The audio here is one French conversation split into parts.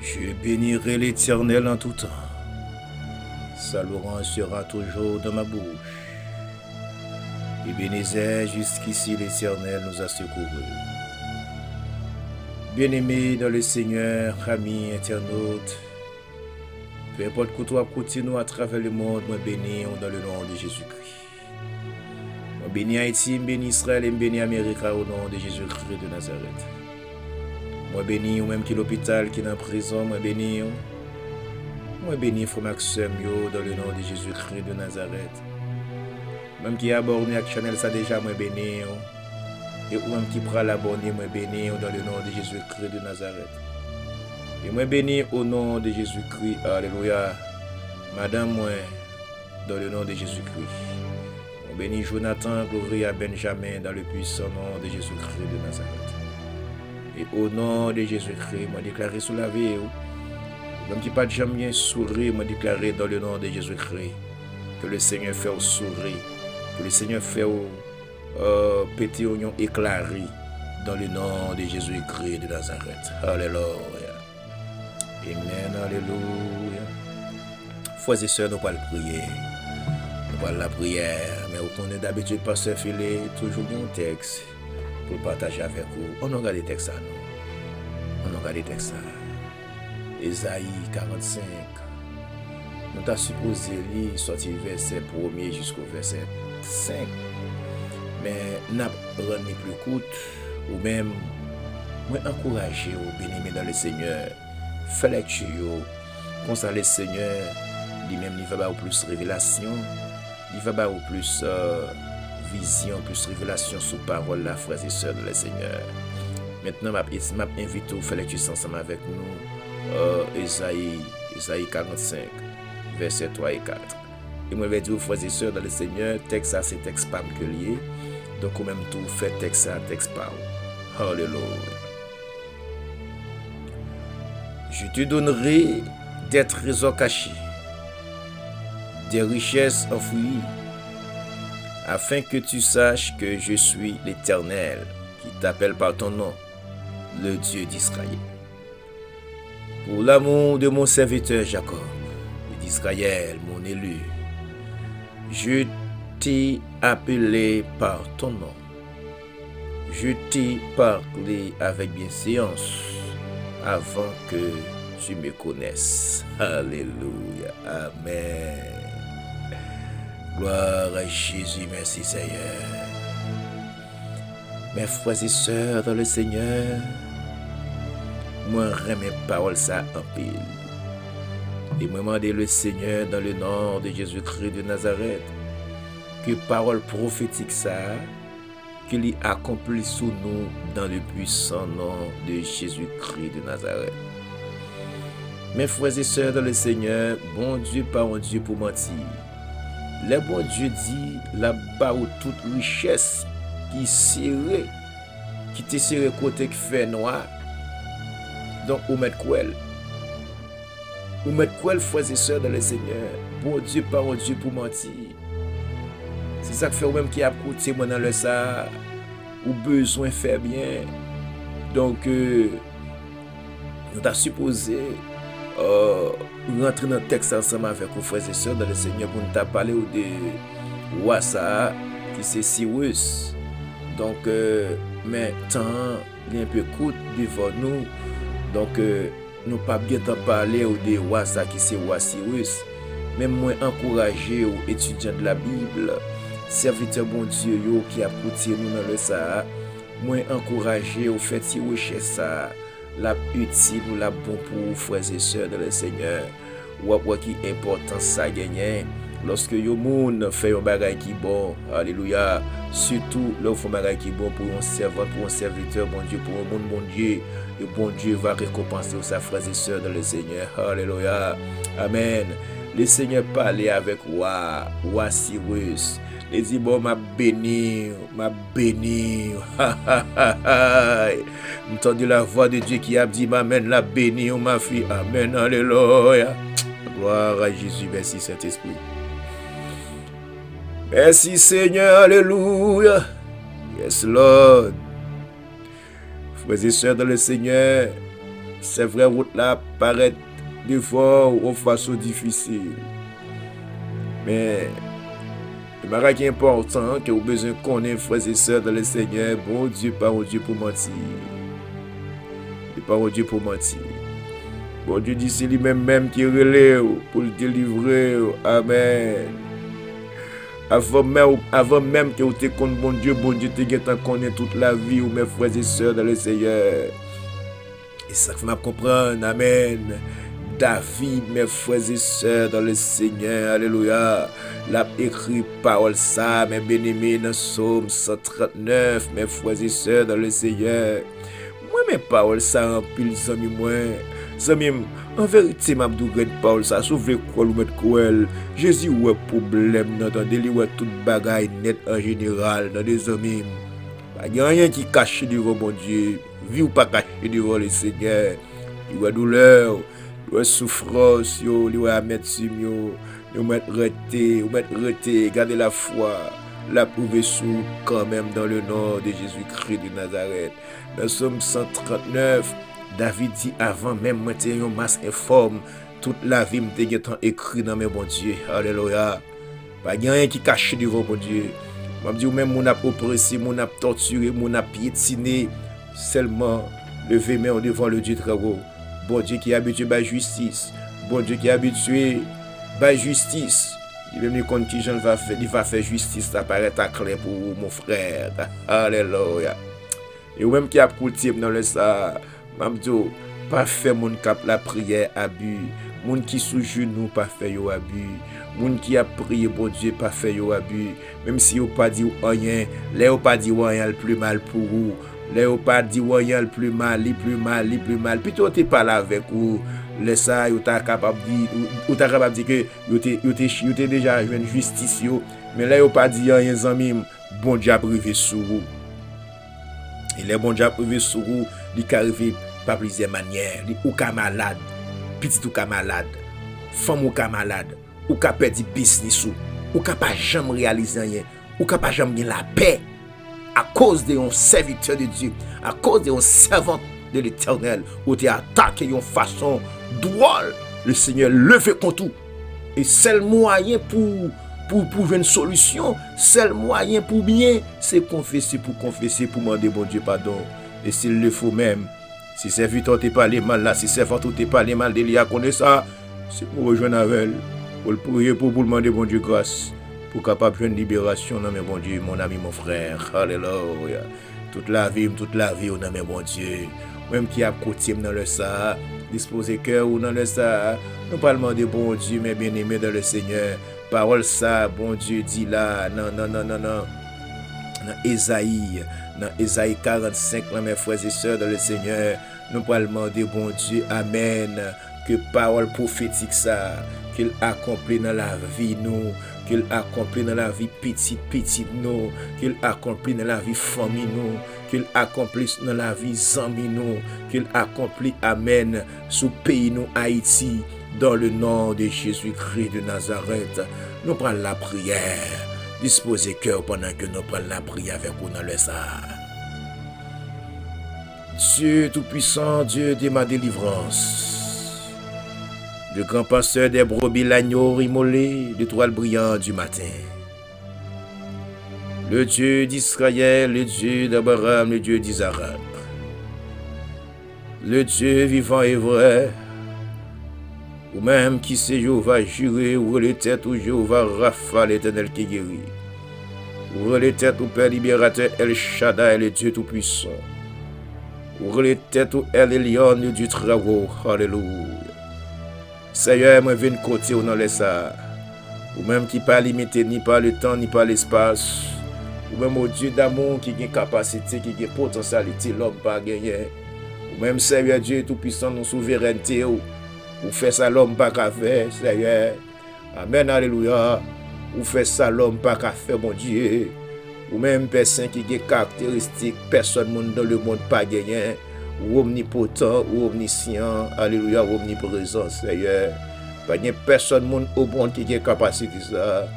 Je bénirai l'Éternel en tout temps. Sa louange sera toujours dans ma bouche. Ebenezer, jusqu'ici l'Éternel nous a secourus. Bien-aimés dans le Seigneur, amis, internautes, peu importe que toi continue à travers le monde, moi bénis dans le nom de Jésus-Christ. Moi bénis Haïti, moi bénis Israël et moi bénis Amérique au nom de Jésus-Christ de Nazareth. Moi bénis ou même qui l'hôpital, qui est en prison, moi bénis. Moi bénis frère Maxime dans le nom de Jésus-Christ de Nazareth. Même qui est abonné à la chaîne, ça déjà moi bénis. Et ou même qui prend l'abonné, moi bénis dans le nom de Jésus-Christ de Nazareth. Et moi bénis au nom de Jésus-Christ. Alléluia. Madame, moi, dans le nom de Jésus-Christ. Moi bénis Jonathan, Gloria, Benjamin, dans le puissant nom de Jésus-Christ de Nazareth. Et au nom de Jésus-Christ, moi déclaré sous la vie. Même qui pas jamais sourire, moi déclaré dans le nom de Jésus-Christ. Que le Seigneur fait au sourire. Que le Seigneur fait au péter oignon éclairé. Dans le nom de Jésus-Christ de Nazareth. Alléluia. Amen. Alléluia. Frères et sœurs, nous pas le prier. Nous pas la prière. Mais on est d'habitude pas se filer toujours un texte. Pour partager avec vous. On a regardé le texte à nous. On a regardé le texte à Ésaïe 45. Nous avons supposé lire sortir verset 1er jusqu'au verset 5. Mais nous avons rendu plus court. Ou même, moi encourager ou bénir dans le Seigneur. Fais lecture. Comme ça, le Seigneur, lui-même, il va avoir plus de révélation. Il va avoir plus vision, plus révélation sous parole, la frères et sœurs de le Seigneur. Maintenant, je m'invite à faire lecture ensemble avec nous. Ésaïe 45, versets 3 et 4. Et moi, je vais dire aux frères et sœurs dans le Seigneur, texte ça, c'est texte pas que lié. Donc, au même tout, fait texte ça, texte pas. Alléluia. Je te donnerai des trésors cachés, des richesses enfouies, afin que tu saches que je suis l'Éternel, qui t'appelle par ton nom, le Dieu d'Israël. Pour l'amour de mon serviteur Jacob, et d'Israël, mon élu, je t'ai appelé par ton nom. Je t'ai parlé avec bienséance avant que tu me connaisses. Alléluia. Amen. Gloire à Jésus, merci Seigneur. Mes frères et sœurs dans le Seigneur, moi remets parole ça en pile. Et moi demander le Seigneur dans le nom de Jésus-Christ de Nazareth, que parole prophétique ça, qu'il y accomplit sous nous dans le puissant nom de Jésus-Christ de Nazareth. Mes frères et sœurs dans le Seigneur, bon Dieu, pas un Dieu pour mentir. Le bon Dieu dit là-bas où toute richesse qui serré, qui te serré côté qui fait noir. Donc, ou mettre quoi? Ou mettre quoi, frères et sœurs dans le Seigneur? Bon Dieu, pas un Dieu pour mentir. C'est ça que fait ou même qui a côté moi dans le ça, ou besoin faire bien. Donc, nous avons supposé rentrer dans le texte ensemble avec vos frères et sœurs dans le Seigneur pour nous parler de Wassa qui c'est Cyrus. Donc, mais temps il est un peu court devant nous. Donc, nous pas bien t'en parler de Wassa qui c'est Cyrus. Même moi encourager aux étudiants de la Bible, serviteurs bon Dieu yo, qui a poussé nous dans le ça. Moi encourager aux fait si recherche ça. La utile ou la bon pour frères et sœurs de le Seigneur. Ou qui important ça gagner lorsque yo moun fait un bagage qui bon. Alléluia. Surtout là où font bagage qui bon pour un servant, pour un serviteur, bon Dieu, pour un monde, bon Dieu. Et bon Dieu va récompenser sa frères et sœurs de le Seigneur. Alléluia. Amen. Le Seigneur parlait avec Cyrus. Il dit bon m'a béni. Entendu la voix de Dieu qui a dit m'amène la béni ma fille. Amen. Alléluia. Gloire à Jésus. Merci Saint-Esprit. Merci Seigneur. Alléluia. Yes Lord. Frères et sœurs dans le Seigneur, C'est vrai, route là paraît des fois ou façon difficile. Mais le bagage qui est important, que vous avez besoin de connaître, frères et sœurs, dans le Seigneur, bon Dieu, pas un Dieu pour mentir. Il n'est pas un Dieu pour mentir. Bon Dieu dit, c'est lui-même qui relève pour le délivrer. Amen. Avant même que vous te connaissez bon Dieu te connaît toute la vie, ou mes frères et sœurs dans le Seigneur. Et ça fait m'a comprendre. Amen. David, mes frères et sœurs dans le Seigneur, alléluia, l'a écrit parole ça, mes bien-aimés, dans Psaume 139, mes frères et sœurs dans le Seigneur. Moi, mes paroles ça, en pile, zami, moi, zami, en vérité, m'a dit parole ça, sauf le quoi, ou mettre quoi, Jésus, ouais, problème, n'entendez, lui, ouais, toute bagaille net en général, dans des amis. Il n'y a rien qui cache devant mon Dieu, vie ou pas caché devant le Seigneur, il y a douleur. Ou souffrance, ou amertume, ou mettre rete, garder la foi, la prouver sous quand même dans le nom de Jésus-Christ de Nazareth. Dans Psaume 139, David dit avant même moi t'ai une masse informe, toute la vie m'était écrit dans mes bons Dieu. Alléluia. Pas rien qui cache devant mon Dieu. Moi me dit même mon a oppressé, mon a torturé, mon a piétiné, seulement lever main devant le Dieu très haut. Bon Dieu qui est habitué à la justice. Bon Dieu qui est habitué à la justice. Il va me dire qui Jean va faire. Il va faire justice. Ça paraît clair pour mon frère. Alléluia. Et ou même qui a cultivé dans le ça. Mamdo, pas faire mon cap la prière abus. Moun qui sous genou pas faire yo abus. Moun qui a prié bon Dieu pas faire yo abus. Même si yo pas dit rien, là yo pas dit rien le plus mal pour vous. Les ou pas dit ouais le plus mal, plutôt t'es pas là avec ou les ça ou t'as capable de dire que yo t'es déjà une justice yo, mais là ou pas dit rien zami, bon Dieu a privé sur vous. Et les bon Dieu a privé sur vous, il peut arriver par plusieurs manières, ou ka malade, petit ou ka malade, femme ou ka malade, ou ka perdre business ou ka pas jamais réaliser rien, ou ka pas jamais la paix. À cause de un serviteur de Dieu, à cause de un servant de l'Éternel, où tu es attaqué d'une façon drôle, le Seigneur levé contre tout. Et seul moyen pour une solution, seul moyen pour bien, c'est confesser, pour demander bon Dieu pardon. Et s'il le faut même, si serviteur t'es pas les mal là, si servant t'es pas les mal de l'IA connaît ça, c'est pour rejoindre avec elle, pour le prier, pour demander bon Dieu grâce. Pour capable de une libération dans mes bon Dieu, mon ami, mon frère. Alléluia. Toute la vie, dans mes bon Dieu. Même qui a côté dans le ça, disposer cœur ou dans le ça, nous parlons de bon Dieu, mes bien-aimés dans le Seigneur. Parole ça, bon Dieu dit là, non. Dans Ésaïe 45, là, mes frères et sœurs dans le Seigneur, nous parlons de bon Dieu, amen. Que parole prophétique ça, qu'il accomplit dans la vie nous, qu'il accomplit dans la vie petite nous, qu'il accomplit dans la vie famille nous, qu'il accomplit dans la vie zami nous, qu'il accomplit, amen, sous pays nous Haïti, dans le nom de Jésus-Christ de Nazareth. Nous prenons la prière, disposez cœur pendant que nous prenons la prière avec vous dans le ça. Dieu Tout-Puissant, Dieu de ma délivrance, le grand pasteur des brebis, l'agneau immolé, l'étoile brillante du matin. Le Dieu d'Israël, le Dieu d'Abraham, le Dieu d'Isaac. Le Dieu vivant et vrai, ou même qui sait Jéhovah juré, ou les têtes ou Jéhovah Rapha, l'Éternel qui guérit. Ou les têtes ou Père libérateur El Shaddai, le Dieu Tout-Puissant. Ou les têtes ou El Elyon, le Dieu Travaux. Alléluia. Seigneur, moi viens côté ou dans les ça. Ou même qui pas limité ni par le temps ni par l'espace. Ou même au Dieu d'amour qui a capacité, qui a potentialité, l'homme pas gagné. Ou même Seigneur Dieu Tout-Puissant, nos souveraineté. Ou fait ça l'homme pas qu'à faire, Seigneur. Amen, alléluia. Ou fait ça l'homme pas qu'à faire, mon Dieu. Ou même personne qui a caractéristiques, personne dans le monde pas gagné. Ou omnipotent, ou omniscient, alléluia, ou omniprésent, Seigneur. Pas de personne au monde qui a capacité ça.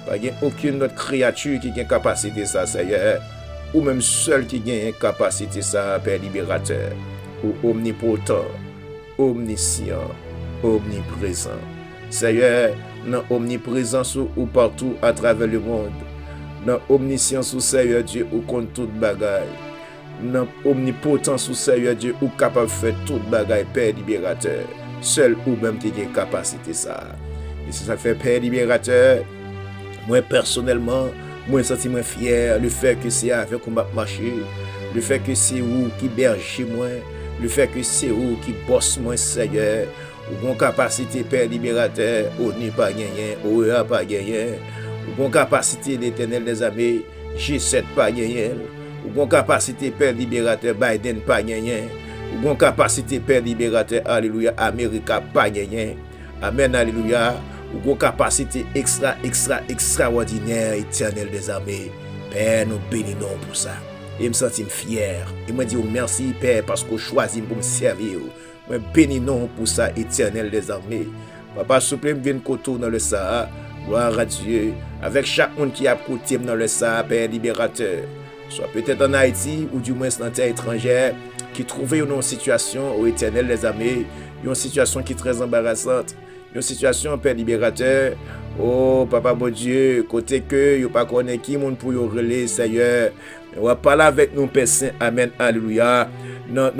Pas de aucune autre créature qui a capacité ça, Seigneur. Ou même seul qui a capacité ça, Père libérateur. Ou omnipotent, omniscient, omniprésent. Seigneur, dans omniprésence ou partout à travers le monde. Dans omniscience ou Seigneur Dieu, ou compte toute bagaille. Dans omnipotence ou Seigneur Dieu, ou capable de faire toute bagaille, Père libérateur. Seul ou même tu as capacité ça. Et ça fait Père libérateur. Moi personnellement, moi senti moi fier le fait que c'est avec qu'on va marcher, le fait que c'est où qui berge moi, le fait que c'est où qui bosse moi Seigneur, ou bon capacité Père libérateur, ou n'est pas gagné, ou a pas gagné, ou bon capacité l'Éternel des armées, G7 pas gagné, ou bon capacité Père libérateur Biden pas gagné, ou bon capacité Père libérateur alléluia Amérique pas gagné. Amen alléluia. Ou une capacité extraordinaire, éternelle des armées. Père, nous bénissons pour ça. Et me sens fier. Et me dis merci, Père, parce que vous choisissez pour me servir. Moi, bénissons pour ça, éternel des armées. Papa, s'il vous plaît, me viens côté dans le Sahara. Gloire à Dieu. Avec chaque monde qui a côté dans le Sahara, Père libérateur. Soit peut-être en Haïti ou du moins dans la terre étrangère, qui trouvait une situation au éternel des armées, une situation qui est très embarrassante. Une situation, Père libérateur, oh Papa bon Dieu, côté que vous pas connaît qui monde pour vous relayer, Seigneur. On va parler avec nous, Père Saint, Amen, Alléluia. Dans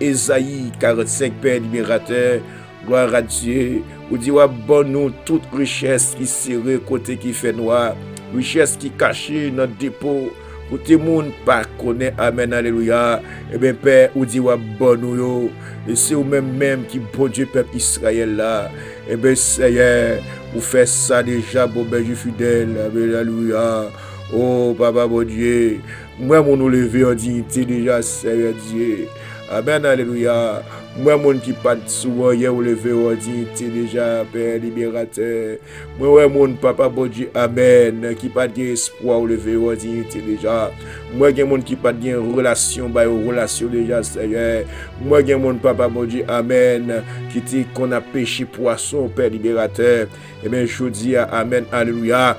Ésaïe 45, Père libérateur, gloire à Dieu. Vous dites, bon nous toute richesse qui serrée, côté qui fait noir, richesse qui cachée dans notre dépôt. Côté monde pas connaît, Amen, Alléluia. Eh bien, Père, vous dites, bon nous, et c'est vous-même qui, bon Dieu, peuple Israël là. Eh bien, Seigneur, vous faites ça déjà, bon berger fidèle, alléluia. Oh, Papa, bon Dieu, moi, mon lever en dignité déjà, Seigneur Dieu. Amen, alléluia. Moi, mon qui pas souvent, hier, lever en dignité déjà, Père libérateur. Moi, mon Papa, bon Dieu, Amen, qui pas d'espoir, lever en dignité déjà. Moi, mon qui pas de relation, relation déjà, Seigneur. Moi, mon Papa, bon Dieu, Amen, qui dit qu'on a péché poisson, Père libérateur. Eh bien, je dis, Amen, alléluia.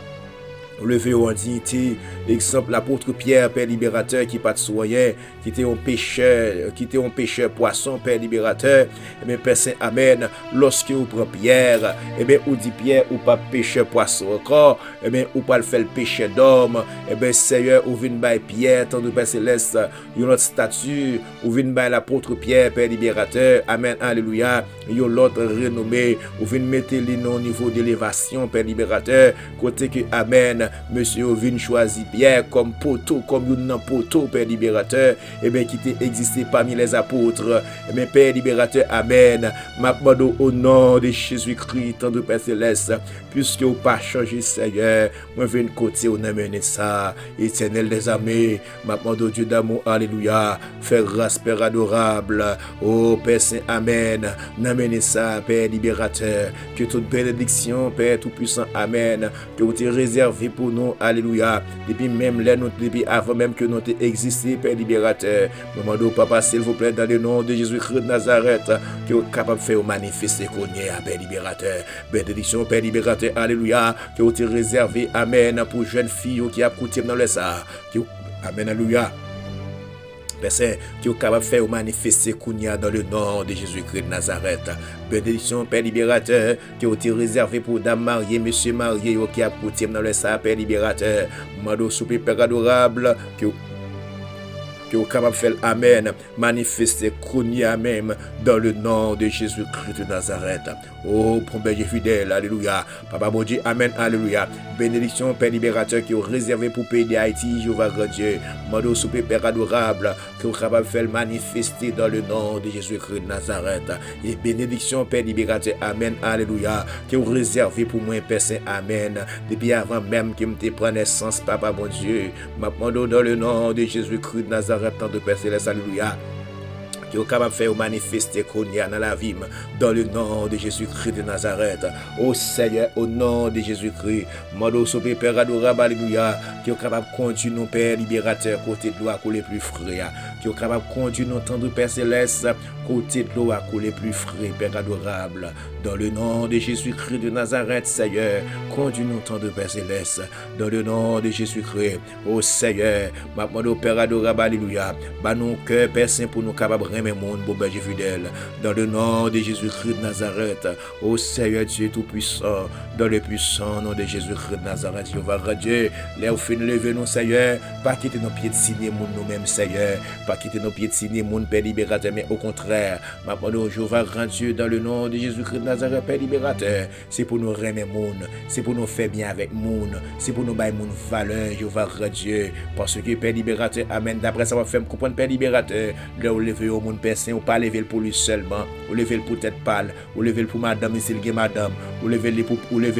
Levé en dignité, exemple l'apôtre Pierre, Père libérateur, qui pas de soyen, qui était un pécheur poisson, Père libérateur. Et bien, Père Saint, Amen, lorsque vous prenez Pierre, et bien, ou dit Pierre, ou pas pécheur poisson encore, et bien, ou pas le faire le péché d'homme, et bien, Seigneur, ou vient by Pierre, tant de Père Céleste, une autre statue, ou vient by l'apôtre Pierre, Père libérateur, Amen, alléluia, une l'autre renommé, ou vient mettre les noms au niveau d'élévation, Père libérateur, côté que, Amen, Monsieur Ovin choisit Pierre comme poteau, comme un poteau, Père libérateur, et bien qui t'est existé parmi les apôtres, et bien Père libérateur, Amen, m'abandonne au nom de Jésus-Christ, tant de Père Céleste, puisque vous pas changé, Seigneur, moi je viens de côté, on a mené ça, éternel des armées, m'abandonne Dieu d'amour, alléluia, faire grâce, Père adorable, oh Père Saint, Amen, n'amenez ça, Père libérateur, que toute bénédiction, Père tout-puissant, Amen, que vous t'es réservé pour nous, alléluia, depuis même là, depuis avant même que nous t'ai existé, Père libérateur, demandons Papa, s'il vous plaît, dans le nom de Jésus-Christ de Nazareth, que vous êtes capable de faire manifester qu'on y est, Père libérateur, bénédiction, Père libérateur, alléluia, que vous t'es réservé, Amen, pour jeunes filles qui a coûté dans le ça, Amen, alléluia. Père Saint, qui est capable de faire manifester Kounia dans le nom de Jésus-Christ de Nazareth. Bénédiction, Père libérateur, qui a été réservé pour dame mariée, monsieur marié, qui a coûté dans le sang, Père libérateur. Mando souper, Père adorable, qui est capable de faire Amen, manifester Kounia même dans le nom de Jésus-Christ de Nazareth. Oh, bon berger fidèle, alléluia. Papa bon Dieu, Amen, alléluia. Bénédiction, Père libérateur, qui est réservé pour pays d'Haïti, Jéhovah grand Dieu. Mando souper, Père adorable, qui est capable de faire manifester dans le nom de Jésus-Christ de Nazareth. Et bénédiction, Père libérateur, Amen, alléluia, qui est réservé pour moi, Père Saint, Amen. Depuis avant même que me prenne naissance, Papa bon Dieu, m'appelle dans le nom de Jésus-Christ de Nazareth, tant de Père Céleste, alléluia. Qui est capable de faire manifester qu'on y a dans la vie, dans le nom de Jésus-Christ de Nazareth. Ô Seigneur, au nom de Jésus-Christ, Mando Sopé, Père adorable, alléluia, qui est capable de conduire nos Père libérateur, côté de l'eau à couler plus frais, qui est capable de conduire nos temps de Père Céleste, côté de l'eau à couler plus frais, Père adorable, dans le nom de Jésus-Christ de Nazareth, Seigneur, conduis nos temps de Père Céleste, dans le nom de Jésus-Christ. Ô Seigneur, Mando Père adorable, alléluia, bah nos cœurs, Père Saint, pour nous capables de remet monde, bon berger fidèle. Dans le nom de Jésus-Christ de Nazareth, ô Seigneur Dieu Tout-Puissant, dans le puissant nom de Jésus-Christ de Nazareth, Jéhovah grand Dieu, les au fin lever nous, Seigneur, pas quitter nos pieds de signer nous-mêmes, Seigneur, pas quitter nos pieds de signer monde, Père libérateur, mais au contraire, ma parole, Jéhovah grand Dieu, dans le nom de Jésus-Christ de Nazareth, Père libérateur, c'est pour nous remettre monde, c'est pour nous faire bien avec monde, c'est pour nous bailler monde valeur, Jéhovah grand Dieu, parce que Père libérateur, amen, d'après ça va faire me comprendre, Père libérateur, là où lever au monde personne, ou pas lever pour lui seulement, ou lever pour tête pâle, ou lever pour madame, ici le madame, ou lever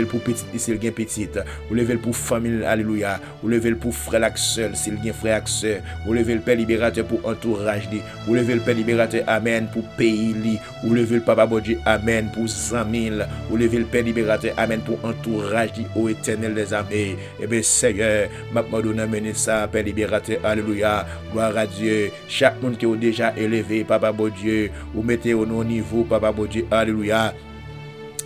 pour petite, ici le petite, ou lever pour famille, alléluia, ou lever pour frère ak seul, s'il y a frère ak sœur, ou lever le Père libérateur pour entourage li, ou lever le Père libérateur, amen, pour pays li, ou lever le Papa bon Dieu, amen, pour 100 000, ou lever le Père libérateur, amen, pour entourage li, au éternel des armées. Eh bien, Seigneur, maintenant, nous amener ça, Père libérateur, alléluia, gloire à Dieu, chaque monde qui est déjà élevé, Papa bon Dieu, ou mettez au niveau, Papa bon Dieu, alléluia,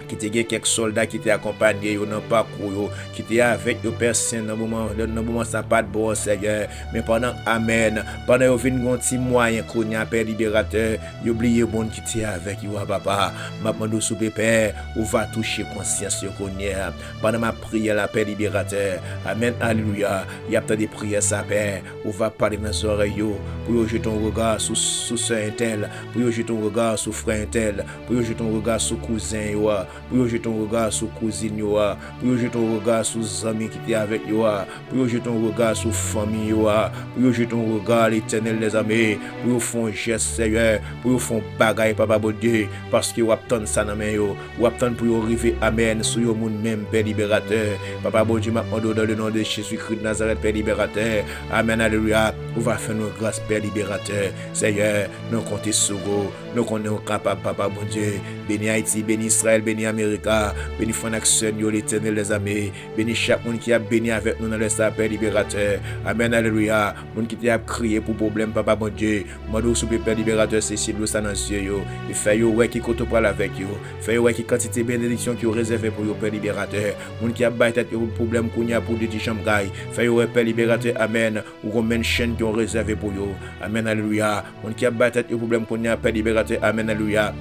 qui était quelques soldats qui étaient accompagnés dans le parcours, qui étaient avec eux personne dans le moment ça pas de bon Seigneur, mais pendant amen, pendant vous venez un petit moyen qu'on a Père libérateur, vous oubliez bon qui était avec vous papa, maintenant sous Père, on va toucher conscience qu'on a pendant ma prière la Père libérateur, amen, alléluia, il y a peut-être des prières ça Père, on va parler dans les oreilles pour jeter ton regard sur sœur intel, pour jeter ton regard sur frère intel, pour jeter ton regard sur cousin pour jeter ton regard sur cousine yoa, pour jeter ton regard sur amis qui étaient avec yoa, pour jeter ton regard sur famille yoa, pour jeter ton regard l'éternel des amis, pour faire geste Seigneur, pour faire bagaille papa bon Dieu, parce que vous attendez ça dans main yo, vous attendez pour arriver amen sur yo monde même Père libérateur, papa bon Dieu maintenant dans le nom de Jésus-Christ de Nazareth Père libérateur, amen alléluia, on va faire nos grâces Père libérateur, Seigneur, nous comptons sur vous, nous sommes capables papa bon Dieu, béni Haïti, béni Israël, béni Amérique, béni Fonaction, l'éternel des armées, béni chaque monde qui a béni avec nous dans le Père libérateur. Amen, alléluia. Monde qui a crié pour problème, papa bon Dieu. Moi, sous Père libérateur, c'est si ça dans les yeux. Et fait ouais qui côté parle avec vous. Fait ouais qui quantité bénédiction qui est réservée pour vous, Père libérateur. Monde qui a battu pour problème qu'on y a pour des chambres. Fait ouais, Père libérateur, amen. Ou combien de chaînes qui ont réservé pour vous. Amen, alléluia. Monde qui a battu pour problème qu'on y a, Père libérateur, amen, alléluia.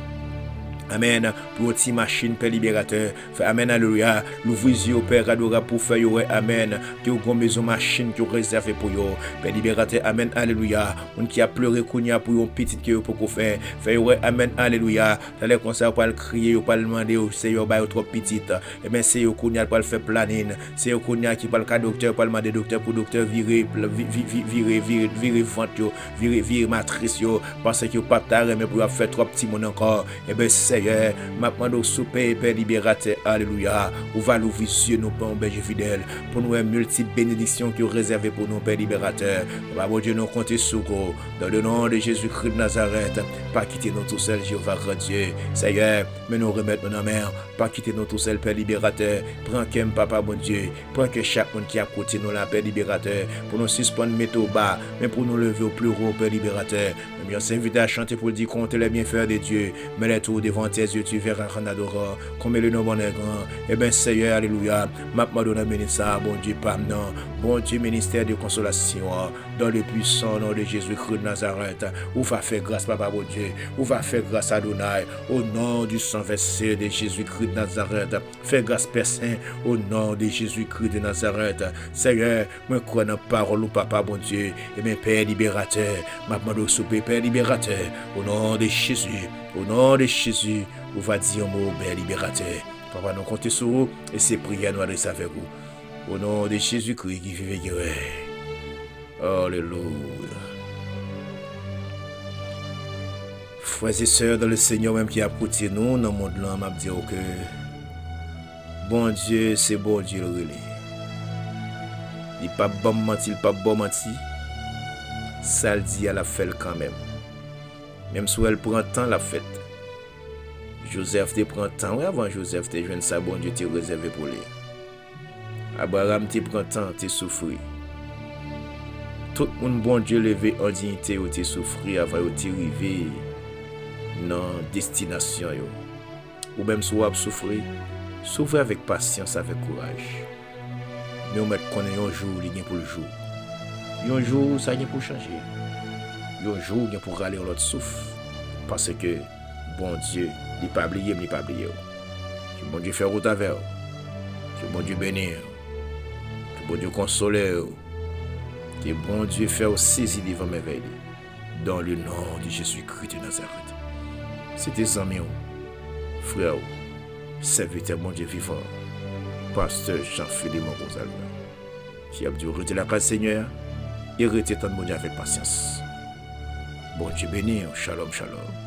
Amen. Pour une machine, Père libérateur. Amen. Alléluia. L'ouvrier au Père adorable pour faire, amen. Que vous avez maison machine qui est réservée pour vous. Père libérateur. Amen. Alléluia. On qui a pleuré qu'on y a pour une petite qui est pour faire. Fait, amen. Alléluia. Dans les concerts, pas le crier, pas le demander, c'est yo ba trop petite. Et bien, c'est yo qu'on y a pas le faire planning. C'est yo qu'on y a qui parle cas docteur, pas le demander docteur pour docteur virer vente yo, virer matrice yo. Parce que pas tard, mais pour faire trop petit monde encore. Et bien, Seigneur, maintenant souper Père libérateur, alléluia, ou va l'ouvrir yeux nous bon berger fidèle, pour nous multiples bénédictions qui sont réservées pour nous Père libérateur. Bon Dieu, nous comptons sur vous, dans le nom de Jésus-Christ de Nazareth, pas quitter nous tout seul, Jéhovah grand Dieu, Seigneur, mais nous remettre dans la mer, pas quitter nous tout seul, Père libérateur, prends qu'un papa bon Dieu, prends que chaque monde qui a côté nous la Père libérateur, pour nous suspendre mettre au bas, mais pour nous lever au plus haut, Père libérateur. Nous sommes invités à chanter pour dire compte les bienfaits de Dieu, mais les tours devant tes yeux, tu verras en adorant, comme le nom bon est grand. Eh bien, Seigneur, alléluia, maintenant, nous avons ça, bon Dieu, pardon, bon Dieu, ministère de consolation, dans le puissant nom de Jésus-Christ de Nazareth, où va faire grâce, papa, bon Dieu, où va faire grâce à Adonai, au nom du sang versé de Jésus-Christ de Nazareth, fais grâce, Père Saint, au nom de Jésus-Christ de Nazareth, Seigneur, moi, crois dans la parole, ou papa, bon Dieu, et bien, Père libérateur, maintenant, nous souper, Père libérateur, au nom de Jésus, au nom de Jésus, on va dire un mot, Père libérateur. Papa, nous comptons sur vous et ces prières nous adressent avec vous. Au nom de Jésus-Christ qui vit et qui règne. Alléluia. Frères et sœurs dans le Seigneur même qui a apporté nous dans le monde là, m'a dit que bon Dieu, c'est bon Dieu le relais. Il n'est pas bon menti, il n'est pas bon menti. Ça le dit à la fête quand même. Même si elle prend temps la fête. Joseph te prend temps, avant Joseph te joint ça, bon Dieu te réservé pour lui. Abraham te prend temps, te souffrir. Tout le monde, bon Dieu, levé en dignité, ou te souffrir avant de te arriver dans destination. Ou même si vous avez souffert, souffrez avec patience, avec courage. Mais on met qu'on est un jour, il y a pour le jour. Un jour, ça y est pour changer. Un jour, il y a pour râler l'autre souffle. Parce que, bon Dieu, il n'est pas oublié, il n'est pas oublié. Que bon Dieu fait route avec vous. Que bon Dieu bénisse. Que bon Dieu console. Que bon Dieu fait saisir devant merveille. Dans le nom de Jésus-Christ de Nazareth. C'est tes amis, frères, serviteurs, mon Dieu vivant, pasteur Jean-Philippe Gonzalez, qui a dû retirer la grâce Seigneur et retirer ton mon Dieu avec patience. Bon Dieu béni, shalom, shalom.